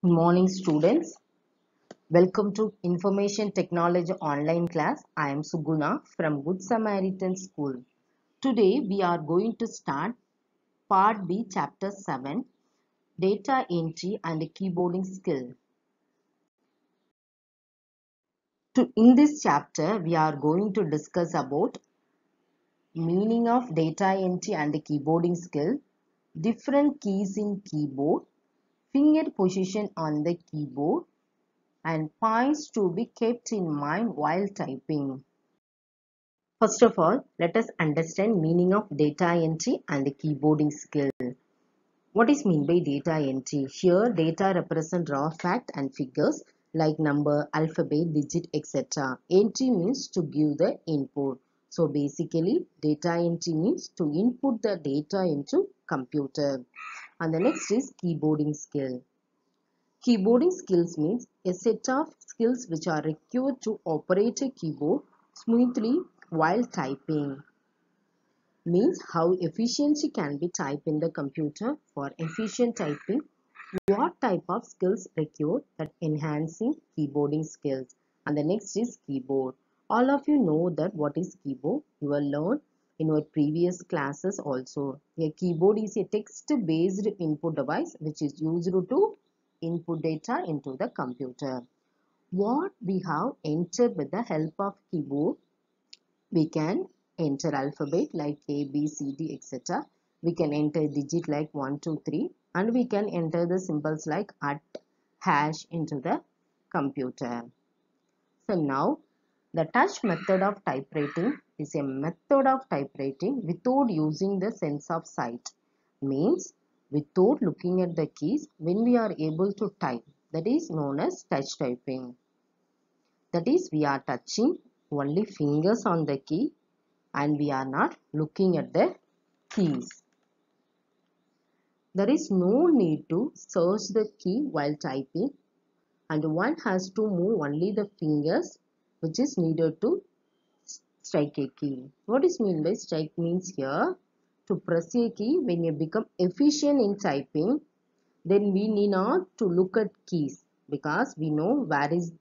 Good morning, students. Welcome to Information Technology online class. I am Suguna from Good Samaritan School. Today we are going to start Part B, Chapter 7, Data Entry and Keyboarding Skill. In this chapter, we are going to discuss about meaning of data entry and keyboarding skill, different keys in keyboard, finger position on the keyboard, and points to be kept in mind while typing. First of all, let us understand meaning of data entry and the keyboarding skill. What is mean by data entry? Here, data represent raw fact and figures like number, alphabet, digit, etc. Entry means to give the input. So basically, data entry means to input the data into computer. And the next is keyboarding skill. Keyboarding skills means a set of skills which are required to operate a keyboard smoothly while typing. Means how efficiency can be typed in the computer. For efficient typing, what type of skills required that enhancing keyboarding skills. And the next is keyboard. All of you know that what is keyboard. You will learn in your previous classes also. A keyboard is a text-based input device which is used to input data into the computer. What we have entered with the help of keyboard, we can enter alphabet like A, B, C, D, etc. We can enter digit like 1, 2, 3, and we can enter the symbols like at, hash into the computer. So now the touch method of typewriting is a method of typewriting without using the sense of sight. Means without looking at the keys when we are able to type. That is known as touch typing. That is, we are touching only fingers on the key and we are not looking at the keys. There is no need to search the key while typing, and one has to move only the fingers which is needed to strike a key. What is mean by strike means here to press a key. When you become efficient in typing, then we need not to look at keys because we know where is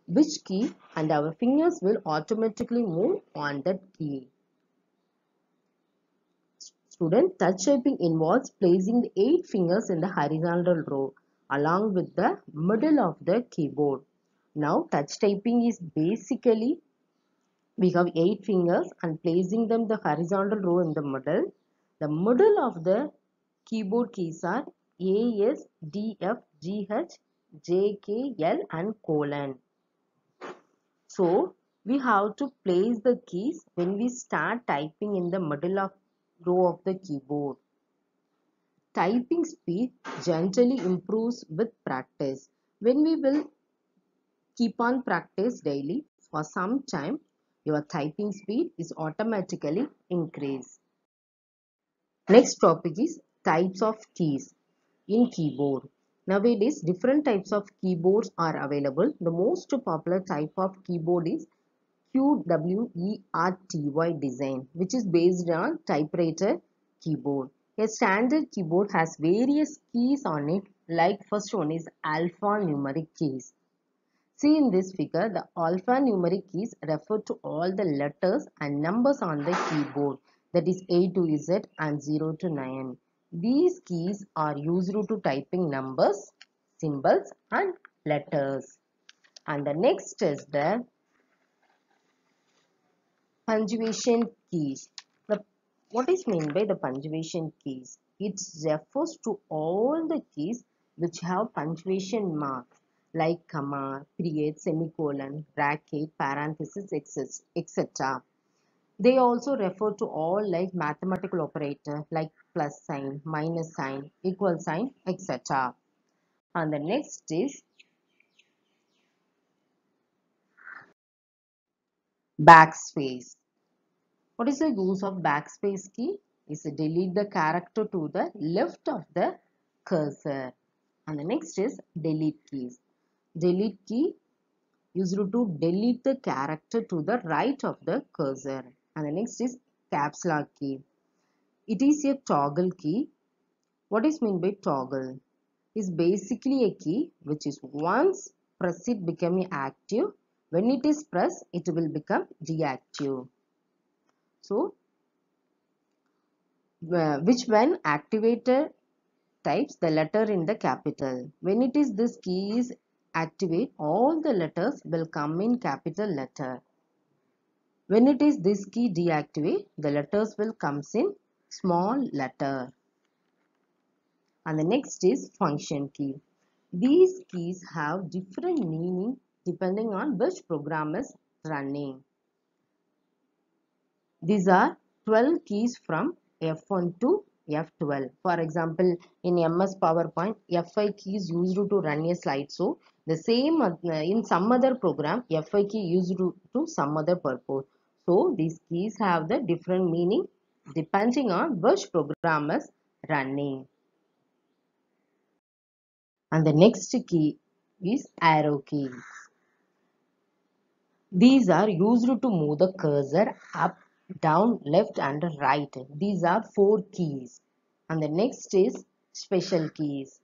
which key and our fingers will automatically move on that key. Student, touch typing involves placing the 8 fingers in the horizontal row along with the middle of the keyboard. Now, touch typing is basically we have 8 fingers and placing them the horizontal row in the middle. The middle of the keyboard keys are A, S, D, F, G, H, J, K, L and colon. So, we have to place the keys when we start typing in the middle of row of the keyboard. Typing speed generally improves with practice. When we will keep on practice daily for some time, your typing speed is automatically increased. Next topic is types of keys in keyboard. Nowadays, different types of keyboards are available. The most popular type of keyboard is QWERTY design, which is based on typewriter keyboard. A standard keyboard has various keys on it, like first one is alphanumeric keys. See in this figure, the alphanumeric keys refer to all the letters and numbers on the keyboard, that is A to Z and 0 to 9. These keys are used to typing numbers, symbols and letters. And the next is the punctuation keys. What is meant by the punctuation keys? It refers to all the keys which have punctuation marks like comma, period, semicolon, bracket, parenthesis, etc. They also refer to all like mathematical operator like plus sign, minus sign, equal sign, etc. And the next is backspace. What is the use of backspace key? Is to delete the character to the left of the cursor. And the next is delete keys. Delete key used to delete the character to the right of the cursor. And the next is caps lock key. It is a toggle key. What is meant by toggle? is basically a key which is once press it becoming active. When it is pressed, it will become deactive. So, which when activated types the letter in the capital. When it is this key is activate, all the letters will come in capital letter. When it is this key deactivate, the letters will comes in small letter. And the next is function key. These keys have different meaning depending on which program is running. These are 12 keys from F1 to F12. For example, in MS PowerPoint, F5 key is used to run a slideshow. The same in some other program, F5 key used to some other purpose. So these keys have the different meaning depending on which program is running. And the next key is arrow key. These are used to move the cursor up, down, left and right. These are 4 keys. And the next is special keys.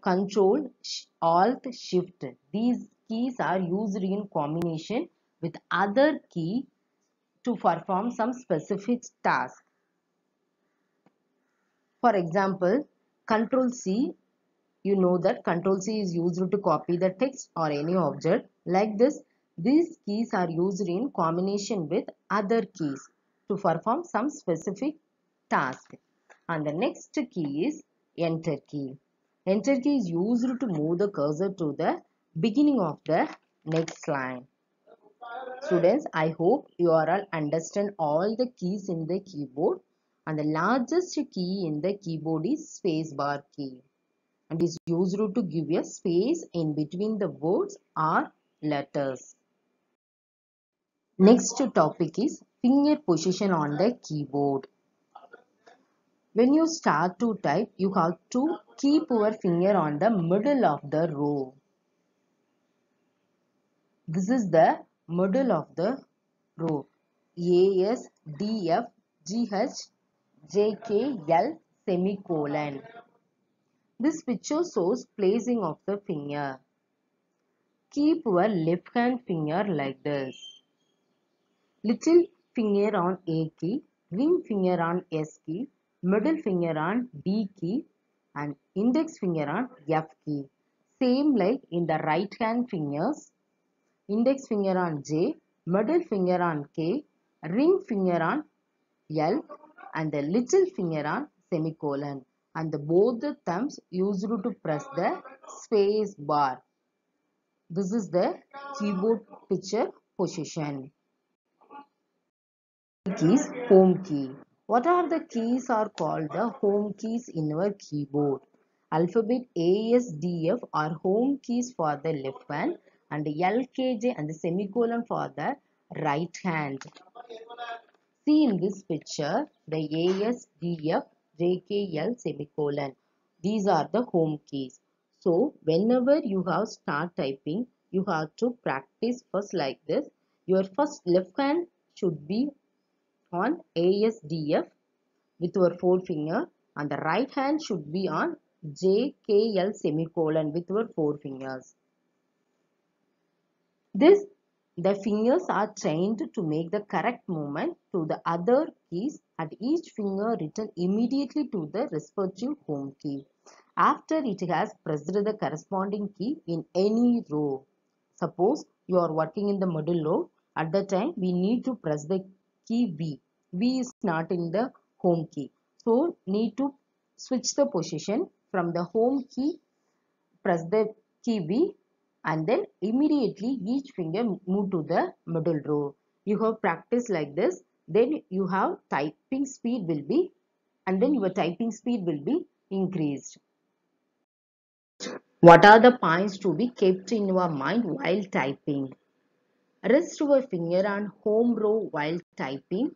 Control, Alt, Shift. These keys are used in combination with other key to perform some specific task. For example, Control C. You know that Control C is used to copy the text or any object. Like this, these keys are used in combination with other keys to perform some specific task. And the next key is Enter key. Enter key is used to move the cursor to the beginning of the next line. Students, I hope you are all understand all the keys in the keyboard. And the largest key in the keyboard is spacebar key, and is used to give a space in between the words or letters. Next topic is finger position on the keyboard. When you start to type, you have to keep your finger on the middle of the row. This is the middle of the row. A, S, D, F, G, H, J, K, L, semicolon. This picture shows placing of the finger. Keep your left hand finger like this. Little finger on A key, ring finger on S key, middle finger on D key and index finger on F key. Same like in the right hand fingers, index finger on J, middle finger on K, ring finger on L and the little finger on semicolon, and both the thumbs used to press the space bar. This is the keyboard picture position. Keys, home key. What are the keys are called the home keys in your keyboard? Alphabet A, S, D, F are home keys for the left hand and L, K, J and the semicolon for the right hand. See in this picture the A, S, D, F, J, K, L semicolon. These are the home keys. So whenever you have start typing, you have to practice first like this. Your first left hand should be on ASDF with your forefinger and the right hand should be on JKL semicolon with your four fingers. The fingers are trained to make the correct movement to the other keys and each finger written immediately to the respective home key after it has pressed the corresponding key in any row. Suppose you are working in the middle row, at the time we need to press the key V. V is not in the home key. So need to switch the position from the home key, press the key V and then immediately each finger move to the middle row. You have practice like this, then you have typing speed will be and then your typing speed will be increased. What are the points to be kept in your mind while typing? Rest your finger on home row while typing.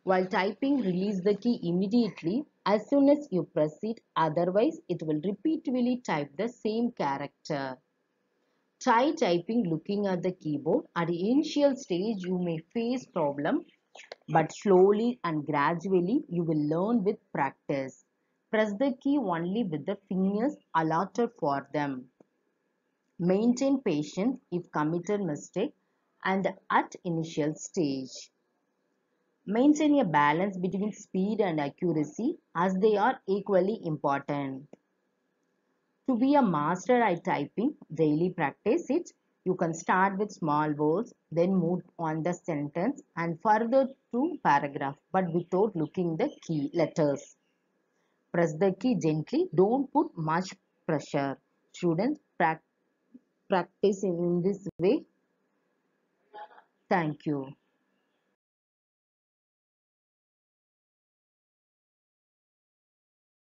While typing, release the key immediately as soon as you press it. Otherwise, it will repeatedly type the same character. Try typing looking at the keyboard. At the initial stage, you may face problem, but slowly and gradually you will learn with practice. Press the key only with the fingers allotted for them. Maintain patience if committed mistake and at initial stage. Maintain a balance between speed and accuracy as they are equally important. To be a master at typing, daily practice it. You can start with small words, then move on the sentence and further to paragraph, but without looking the key letters. Press the key gently, don't put much pressure. Students practice in this way. Thank you.